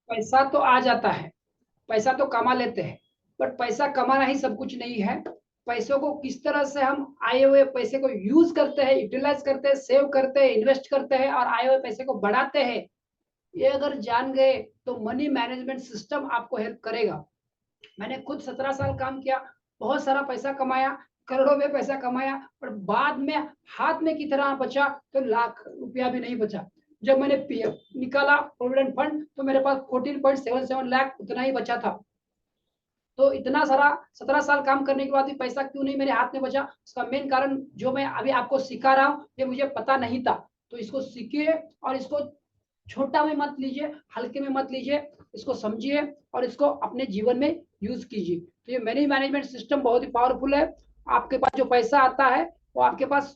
पैसा तो आ जाता है, पैसा तो कमा लेते हैं, बट पैसा कमाना ही सब कुछ नहीं है। पैसों को किस तरह से हम आए हुए पैसे को यूज करते हैं, यूटिलाइज करते हैं, सेव करते हैं, इन्वेस्ट करते हैं और आए हुए पैसे को बढ़ाते हैं, ये अगर जान गए तो मनी मैनेजमेंट सिस्टम आपको हेल्प करेगा। मैंने खुद 17 साल काम किया, बहुत सारा पैसा कमाया, करोड़ों में पैसा कमाया, पर बाद में हाथ में की तरह बचा तो लाख रुपया भी नहीं बचा। जब मैंने पीएफ निकाला प्रोविडेंट फंड तो मेरे पास 14.77 लाख उतना ही बचा था। तो इतना सारा 17 साल काम करने के बाद भी पैसा क्यों नहीं मेरे हाथ में बचा, उसका मेन कारण जो मैं अभी आपको सिखा रहा हूँ ये मुझे पता नहीं था। तो इसको सीखिए और इसको छोटा में मत लीजिए, हल्के में मत लीजिए, इसको समझिए और इसको अपने जीवन में यूज कीजिए। तो ये मनी मैनेजमेंट सिस्टम बहुत ही पावरफुल है। आपके पास जो पैसा आता है वो आपके पास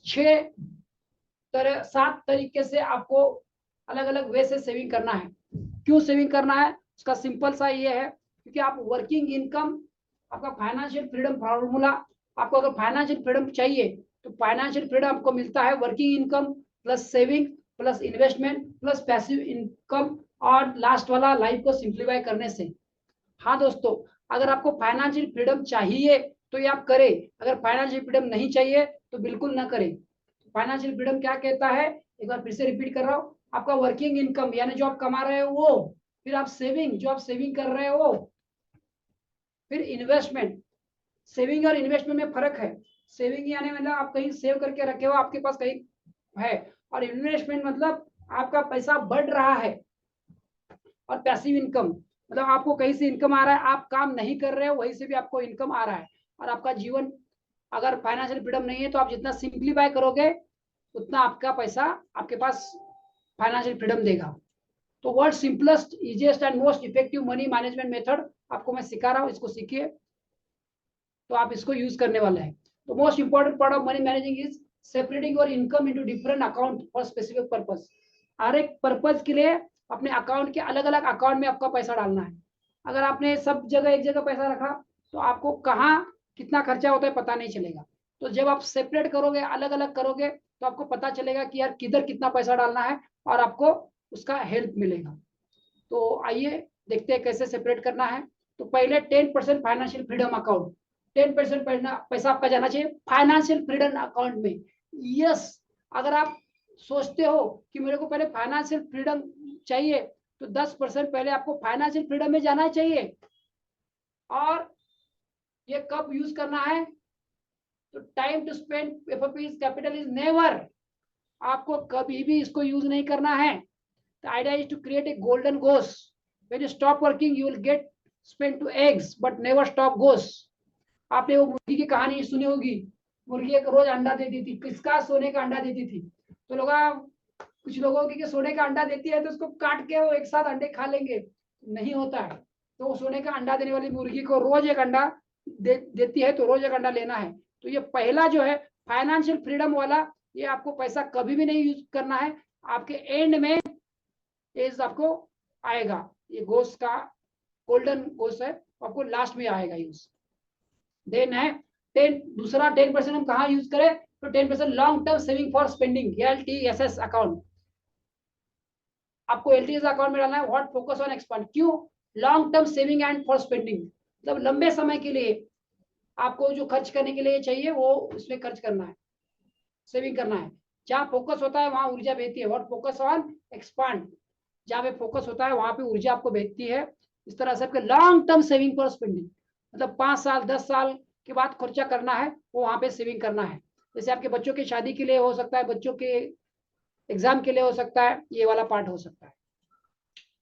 7 तरीके से आपको अलग अलग वे से सेविंग करना है। क्यों सेविंग करना है, उसका सिंपल सा ये है, क्योंकि आप वर्किंग इनकम, आपका फाइनेंशियल फ्रीडम फार्मूला, आपको अगर फाइनेंशियल फ्रीडम चाहिए तो फाइनेंशियल फ्रीडम आपको मिलता है working income plus saving plus investment plus passive income और लास्ट वाला लाइफ को सिंप्लीफाई करने से। हाँ दोस्तों, अगर आपको फाइनेंशियल फ्रीडम चाहिए तो ये आप करें, अगर फाइनेंशियल फ्रीडम नहीं चाहिए तो बिल्कुल ना करें। फाइनेंशियल फ्रीडम क्या कहता है, एक बार फिर से रिपीट कर रहा हूँ, आपका वर्किंग इनकम यानी जो आप कमा रहे हो वो, फिर आप सेविंग जो आप सेविंग कर रहे हो, फिर इन्वेस्टमेंट। सेविंग और इन्वेस्टमेंट में फर्क है। सेविंग यानी मतलब आप कहीं सेव करके रखे हो, आपके पास कहीं है, और इन्वेस्टमेंट मतलब आपका पैसा बढ़ रहा है। और पैसिव इनकम मतलब आपको कहीं से इनकम आ रहा है, आप काम नहीं कर रहे हो वहीं से भी आपको इनकम आ रहा है। और आपका जीवन, अगर फाइनेंशियल फ्रीडम नहीं है तो आप जितना सिंप्लीफाई करोगे उतना आपका पैसा आपके पास फाइनेंशियल फ्रीडम देगा। तो world simplest easiest and most effective money management method आपको मैं सिखा रहा हूँ, इसको सीखिए तो आप इसको यूज करने वाले हैं। तो most important part of money managing is separating your income into different account for specific purpose. हर एक पर्पज के लिए अपने अकाउंट के अलग अलग अकाउंट में आपका पैसा डालना है। अगर आपने सब जगह एक जगह पैसा रखा तो आपको कहाँ कितना खर्चा होता है पता नहीं चलेगा। तो जब आप सेपरेट करोगे, अलग अलग करोगे, तो आपको पता चलेगा कि यार किधर कितना पैसा डालना है और आपको उसका हेल्प मिलेगा। तो आइए देखते हैं कैसे सेपरेट करना है। तो पहले 10% फाइनेंशियल फ्रीडम अकाउंट, 10% पैसा आपका जाना चाहिए फाइनेंशियल फ्रीडम अकाउंट में। यस, अगर आप सोचते हो कि मेरे को पहले फाइनेंशियल फ्रीडम चाहिए तो 10% पहले आपको फाइनेंशियल फ्रीडम में जाना चाहिए। और ये कब यूज करना है, तो time to spend FOP capital is never, आपको कभी भी इसको यूज नहीं करना है। The idea is to create a golden goose. When you stop working, you will get spent to eggs, but never stop goose. आपने वो मुर्गी की कहानी सुनी होगी, मुर्गी एक रोज अंडा देती थी, किसका, सोने का अंडा देती थी। तो लोग, कुछ लोगों की सोने का अंडा देती है तो उसको काट के वो एक साथ अंडे खा लेंगे, नहीं होता है। तो वो सोने का अंडा देने वाली मुर्गी को रोज एक अंडा देती है, तो रोज एक अंडा लेना है। तो ये पहला जो है फाइनेंशियल फ्रीडम वाला, ये आपको पैसा कभी भी नहीं यूज करना है, आपके एंड में एज आपको आएगा। ये गोस का गोल्डन गोस है, आपको लास्ट में आएगा यूज। देन है 10% हम कहा यूज करें, तो 10% long term saving for spending, LTSS account. आपको LTSS अकाउंट में डालना है, व्हाट फोकस ऑन एक्सपांड। क्यों, long term saving and for spending, मतलब लंबे समय के लिए आपको जो खर्च करने के लिए चाहिए वो उसमें खर्च करना है, सेविंग करना है। जहां फोकस होता है वहां ऊर्जा बहती है, व्हाट फोकस ऑन एक्सपांड, जहां पे फोकस होता है वहां पे ऊर्जा आपको भेजती है। इस तरह से आपके long term saving for spending, मतलब 5 साल 10 साल के बाद खर्चा करना है, वो वहां पे सेविंग करना है। जैसे आपके बच्चों की शादी के लिए हो सकता है, बच्चों के एग्जाम के लिए हो सकता है, ये वाला पार्ट हो सकता है।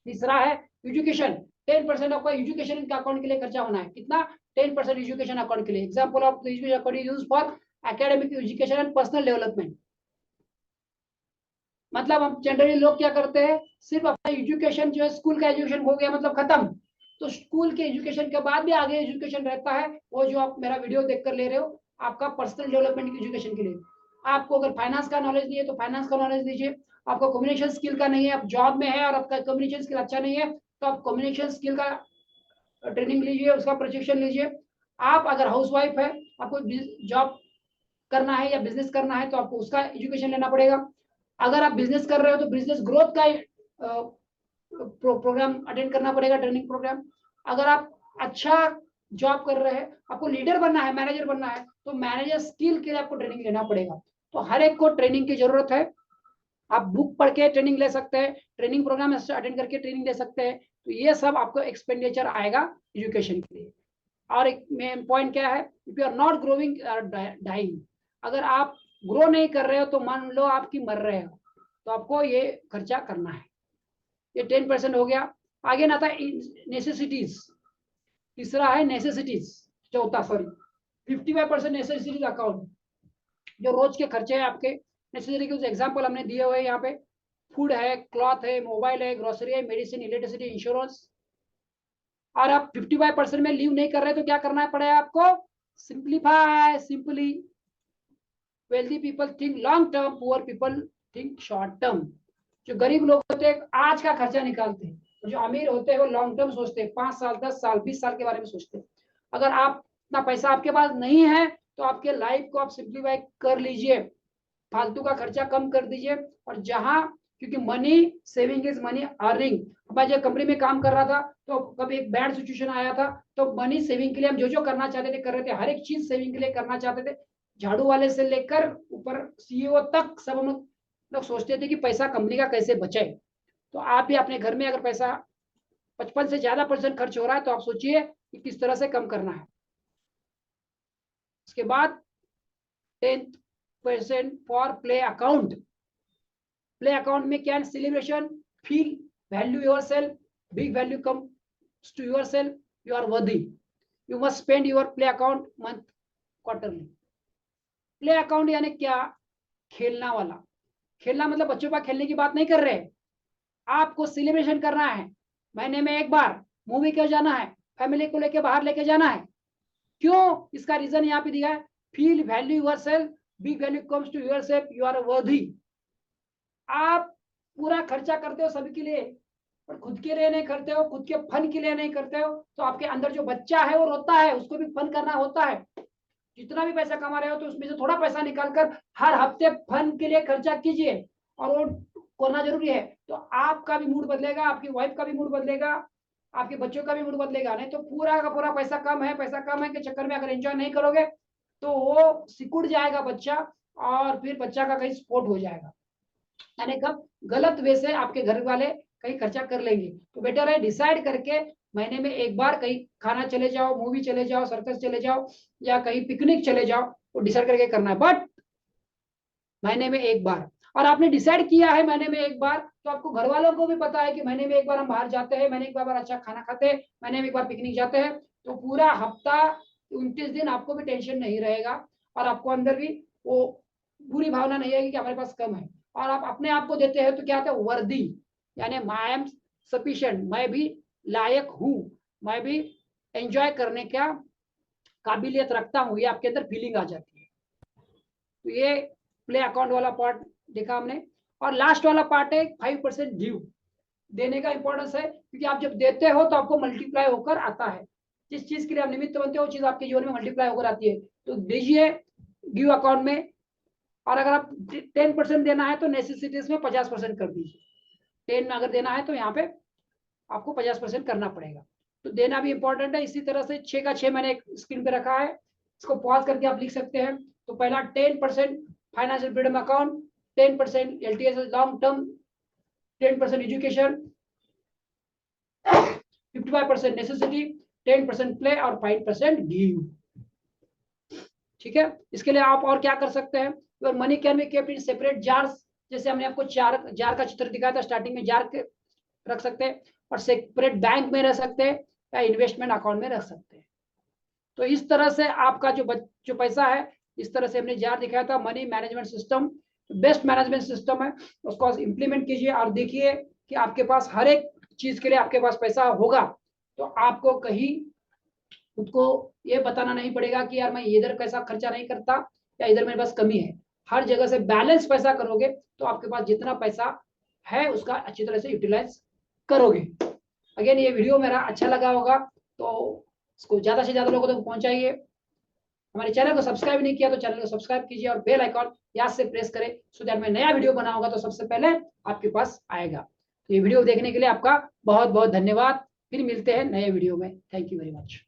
तीसरा है एजुकेशन, 10% आपका एजुकेशन के अकाउंट के लिए खर्चा होना है। कितना, 10% एजुकेशन अकाउंट के लिए। Example of education account use for academic education and personal development. मतलब हम जनरली लोग क्या करते हैं, सिर्फ अपना एजुकेशन जो है, स्कूल का एजुकेशन हो गया मतलब खत्म, तो स्कूल के एजुकेशन के बाद भी आगे एजुकेशन रहता है, वो जो आप मेरा वीडियो देखकर ले रहे हो, आपका पर्सनल डेवलपमेंट की एजुकेशन के लिए। आपको अगर फाइनेंस का नॉलेज नहीं है तो फाइनेंस का नॉलेज लीजिए, आपको कम्युनिकेशन स्किल का नहीं है, आप जॉब में है और आपका कम्युनिकेशन स्किल अच्छा नहीं है, तो आप कम्युनिकेशन स्किल का ट्रेनिंग लीजिए, उसका प्रशिक्षण लीजिए। आप अगर हाउस वाइफ है, आपको जॉब करना है या बिजनेस करना है तो आपको उसका एजुकेशन लेना पड़ेगा। अगर आप बिजनेस कर रहे हो तो बिजनेस ग्रोथ का प्रोग्राम अटेंड करना पड़ेगा, ट्रेनिंग प्रोग्राम। अगर आप अच्छा जॉब कर रहे हैं, आपको लीडर बनना है, मैनेजर बनना है, तो मैनेजर स्किल के लिए आपको ट्रेनिंग लेना पड़ेगा। तो हर एक को ट्रेनिंग की जरूरत है। आप बुक पढ़ के ट्रेनिंग ले सकते हैं, ट्रेनिंग प्रोग्राम अटेंड करके ट्रेनिंग ले सकते हैं। तो ये सब आपको एक्सपेंडिचर आएगा एजुकेशन के लिए। और एक मेन पॉइंट क्या है, if you are not growing dying, अगर आप ग्रो नहीं कर रहे हो तो मान लो आपकी मर रहे हो, तो आपको ये खर्चा करना है। ये 10% हो गया। आगे ना था नेसेसिटीज, तीसरा है नेसेसिटीज, चौथा सॉरी 55% नेसेसिटीज अकाउंट, जो रोज के खर्चे हैं आपके। नेसेसरी के एग्जाम्पल हमने दिए हुए यहाँ पे, फूड है, क्लॉथ है, मोबाइल है, ग्रोसरी है, मेडिसिन, इलेक्ट्रिसिटी, इंश्योरेंस। और आप 55% में लीव नहीं कर रहे तो क्या करना पड़ेगा आपको, simplify. Simply wealthy people think long term, poor people think short term. जो गरीब लोग होते हैं आज का खर्चा निकालते हैं, जो अमीर होते हैं वो लॉन्ग टर्म सोचते हैं, 5 साल 10 साल 20 साल के बारे में सोचते हैं। अगर आप इतना पैसा आपके पास नहीं है तो आपके लाइफ को आप सिंप्लीफाई कर लीजिए, फालतू का खर्चा कम कर दीजिए। और जहां, क्योंकि money saving is money earning. मैं जब कंपनी में काम कर रहा था तो कभी एक बैड सिचुएशन आया था, तो मनी सेविंग के लिए हम जो जो करना चाहते थे कर रहे थे, हर एक चीज सेविंग के लिए करना चाहते थे। झाड़ू वाले से लेकर ऊपर सीईओ तक सब हम लोग सोचते थे कि पैसा कंपनी का कैसे बचे। तो आप भी अपने घर में अगर पैसा 55 से ज्यादा % खर्च हो रहा है तो आप सोचिए कि किस तरह से कम करना है। उसके बाद 10% for play account. Play account में क्या है, celebration, feel value yourself, big value comes to yourself, you are worthy, you must spend your play account month quarterly. Play account यानी क्या, खेलना वाला। खेलना मतलब बच्चों का खेलने की बात नहीं कर रहे, आपको सेलिब्रेशन करना है। महीने में एक बार मूवी क्यों जाना है, फैमिली को लेके बाहर लेके जाना है। क्यों, इसका रीजन यहाँ पे दिया है, feel value yourself, big value comes to yourself, you are worthy. आप पूरा खर्चा करते हो सभी के लिए, पर खुद के लिए नहीं करते हो, खुद के फन के लिए नहीं करते हो, तो आपके अंदर जो बच्चा है वो रोता है, उसको भी फन करना होता है। जितना भी पैसा कमा रहे हो तो उसमें से थोड़ा पैसा निकालकर हर हफ्ते फन के लिए खर्चा कीजिए, और वो करना जरूरी है। तो आपका भी मूड बदलेगा, आपकी वाइफ का भी मूड बदलेगा, आपके बच्चों का भी मूड बदलेगा। नहीं तो पूरा का पूरा पैसा कम है, पैसा कम है के चक्कर में अगर एंजॉय नहीं करोगे तो वो सिकुड़ जाएगा बच्चा, और फिर बच्चा का कहीं स्पोर्ट हो जाएगा, यानी कब गलत वे से आपके घर वाले कहीं खर्चा कर लेंगे। तो बेटर है डिसाइड करके महीने में एक बार कहीं खाना चले जाओ, मूवी चले जाओ, सर्कस चले जाओ, या कहीं पिकनिक चले जाओ, तो डिसाइड करके करना है, बट महीने में एक बार। और आपने डिसाइड किया है महीने में एक बार, तो आपको घर वालों को भी पता है कि महीने में एक बार हम बाहर जाते हैं, महीने में एक बार अच्छा खाना खाते हैं, महीने में एक बार पिकनिक जाते हैं। तो पूरा हफ्ता 29 दिन आपको भी टेंशन नहीं रहेगा, और आपको अंदर भी वो बुरी भावना नहीं आएगी कि हमारे पास कम है। और आप अपने आप को देते हैं तो क्या होता है, वर्दी, यानी आई एम सफिशिएंट, मैं भी लायक हूं, मैं भी एंजॉय करने का काबिलियत रखता हूं, ये आपके अंदर फीलिंग आ जाती है। तो ये प्ले अकाउंट वाला पार्ट देखा हमने। और लास्ट वाला पार्ट है 5% गिव। देने का इंपॉर्टेंस है, क्योंकि आप जब देते हो तो आपको मल्टीप्लाई होकर आता है, जिस चीज के लिए आप निमित्त बनते हो वो चीज आपके जीवन में मल्टीप्लाई होकर आती है। तो दीजिए गिव अकाउंट में। और अगर आप 10% देना है तो नेसेसिटीज में 50% कर दीजिए। 10 में अगर देना है तो यहाँ पे आपको 50% करना पड़ेगा। तो देना भी इंपॉर्टेंट है। इसी तरह से 6 का 6 मैंने एक स्क्रीन पे रखा है, इसको पॉज करके आप लिख सकते हैं। तो पहला 10% financial freedom account, 10% LTS long term, 10% education, 55% necessity, 10% play, और 5% गिव। ठीक है, इसके लिए आप और क्या कर सकते हैं, your money can be kept in separate jars. जैसे हमने आपको जार का चित्र दिखाया था स्टार्टिंग में, जार के रख सकते हैं, और सेपरेट बैंक में रख सकते हैं, या इन्वेस्टमेंट अकाउंट में रख सकते हैं। तो इस तरह से आपका जो पैसा है, इस तरह से हमने जार दिखाया था, money management system, best management system है, उसको इम्प्लीमेंट कीजिए। और देखिए कि आपके पास हर एक चीज के लिए आपके पास पैसा होगा, तो आपको कहीं खुद को ये बताना नहीं पड़ेगा कि यार मैं इधर पैसा खर्चा नहीं करता, या इधर मेरे पास कमी है। हर जगह से बैलेंस पैसा करोगे तो आपके पास जितना पैसा है उसका अच्छी तरह से यूटिलाइज करोगे। अगेन ये वीडियो मेरा अच्छा लगा होगा तो इसको ज्यादा से ज्यादा लोगों तक पहुंचाइए। हमारे चैनल को सब्सक्राइब नहीं किया तो चैनल को सब्सक्राइब कीजिए, और बेल आइकॉन याद से प्रेस करें, सो दैट मैं नया वीडियो बनाऊंगा तो सबसे पहले आपके पास आएगा। तो ये वीडियो देखने के लिए आपका बहुत बहुत धन्यवाद। फिर मिलते हैं नए वीडियो में। Thank you very much.